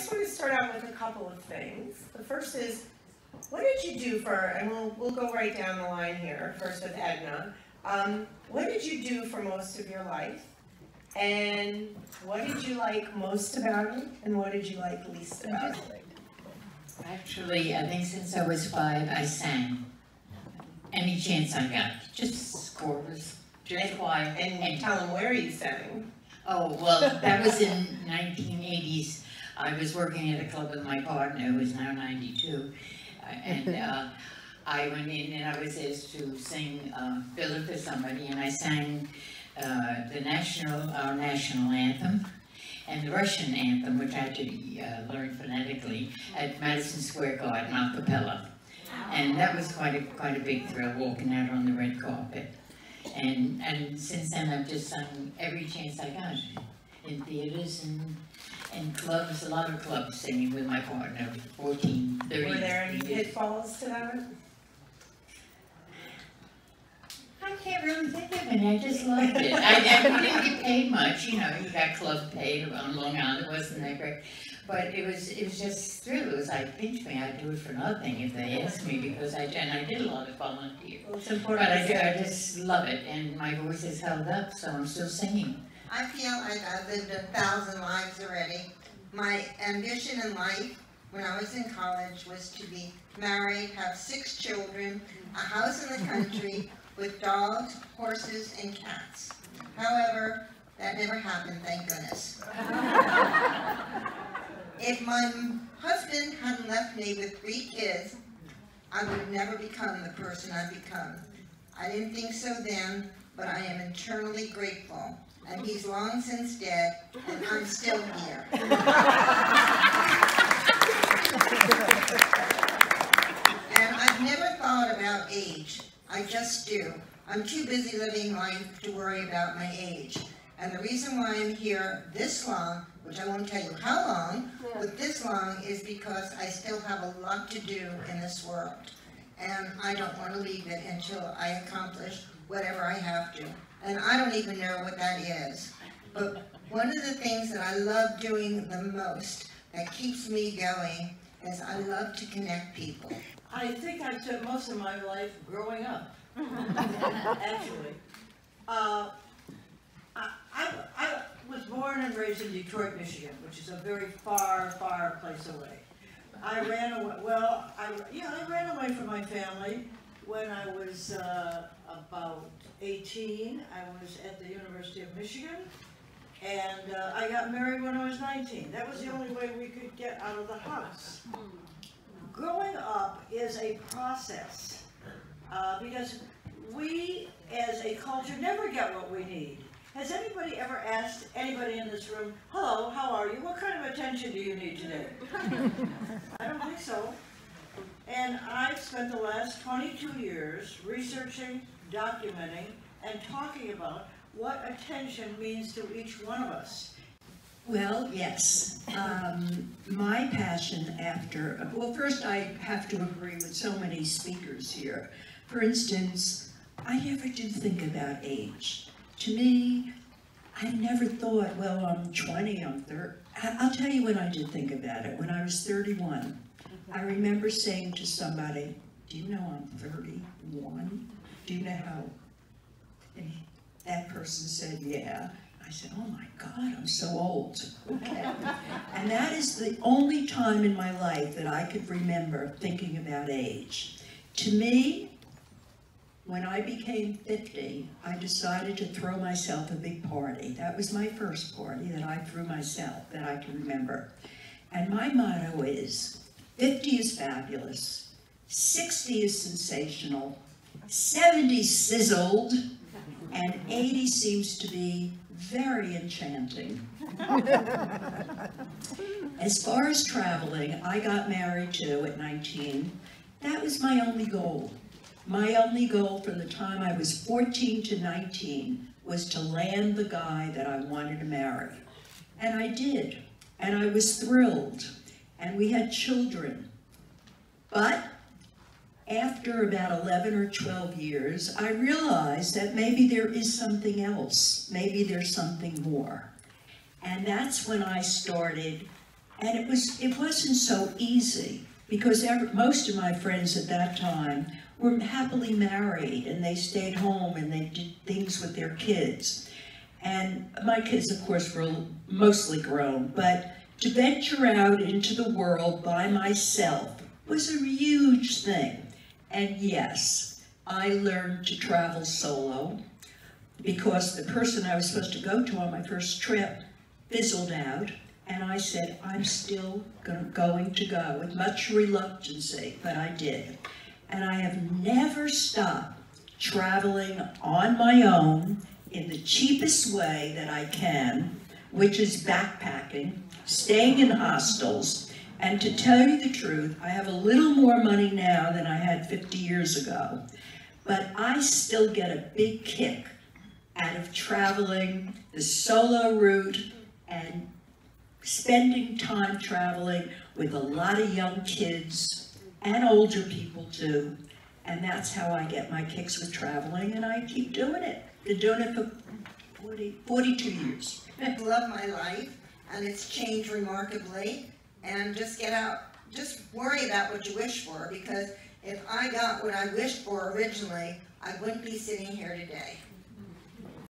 just want to start out with a couple of things. The first is, what did you do for, and we'll go right down the line here, first with Edna. What did you do for most of your life? And what did you like most about it? And what did you like least about it? Actually, I think since I was 5, I sang. Any chance I got. Just chorus, just choir. And tell them where you sang. Oh, well, that was in 1980s. I was working at a club with my partner, who is now 92. And I went in and I was asked to sing Build for Somebody, and I sang our national anthem, and the Russian anthem, which I had to learn phonetically, at Madison Square Garden, a cappella. And that was quite a big thrill, walking out on the red carpet. And since then, I've just sung every chance I got, in theaters and clubs, a lot of clubs, singing with my partner, 14, 30 Were there any years. pitfalls to that? I can't really think of any, I just loved it. I didn't get paid much, you know, you got club paid on Long Island, it wasn't that great. But it was just thrill. It was like, pinch me, I'd do it for nothing if they asked me, because I did a lot of volunteer. Well, it's important. But I just love it, and my voice is held up, so I'm still singing. I feel like I've lived 1,000 lives already. My ambition in life when I was in college was to be married, have 6 children, a house in the country with dogs, horses, and cats. However, that never happened, thank goodness. If my husband hadn't left me with 3 kids, I would never become the person I've become. I didn't think so then, but I am eternally grateful. And he's long since dead, and I'm still here. And I've never thought about age. I just do. I'm too busy living life to worry about my age. And the reason why I'm here this long, which I won't tell you how long, but this long is because I still have a lot to do in this world. And I don't want to leave it until I accomplish whatever I have to. And I don't even know what that is. But one of the things that I love doing the most, that keeps me going, is I love to connect people. I think I spent most of my life growing up, actually. I was born and raised in Detroit, Michigan, which is a very far, far place away. I ran away, well, I ran away from my family when I was about 18. I was at the University of Michigan, and I got married when I was 19. That was the only way we could get out of the house. Growing up is a process, because we, as a culture, never get what we need. Has anybody ever asked anybody in this room, hello, how are you? What kind of attention do you need today? I don't think so. And I've spent the last 22 years researching, documenting, and talking about what attention means to each one of us. Well, yes. My passion after, well, first I have to agree with so many speakers here. For instance, I never did think about age. To me, I never thought, well, I'm 20, I'm 30. I'll tell you when I did think about it. When I was 31, I remember saying to somebody, do you know I'm 31? Do you know how? And that person said, yeah. I said, oh my God, I'm so old. Okay. And that is the only time in my life that I could remember thinking about age. To me, when I became 50, I decided to throw myself a big party. That was my first party that I threw myself, that I can remember. And my motto is, 50 is fabulous, 60 is sensational, 70 sizzled, and 80 seems to be very enchanting. As far as traveling, I got married too at 19. That was my only goal. My only goal from the time I was 14 to 19 was to land the guy that I wanted to marry. And I did. And I was thrilled. And we had children. But after about 11 or 12 years, I realized that maybe there is something else. Maybe there's something more. And that's when I started And it wasn't so easy, because most of my friends at that time were happily married, and they stayed home and they did things with their kids. And my kids, of course, were mostly grown, but to venture out into the world by myself was a huge thing. And yes, I learned to travel solo, because the person I was supposed to go to on my first trip fizzled out, and I said, I'm still going to go, with much reluctancy, but I did. And I have never stopped traveling on my own in the cheapest way that I can, which is backpacking, staying in hostels. And to tell you the truth, I have a little more money now than I had 50 years ago, but I still get a big kick out of traveling the solo route and spending time traveling with a lot of young kids and older people too. And that's how I get my kicks with traveling, and I keep doing it. Been doing it for 42 years. I love my life, and it's changed remarkably. And just get out, just worry about what you wish for, because if I got what I wished for originally, I wouldn't be sitting here today.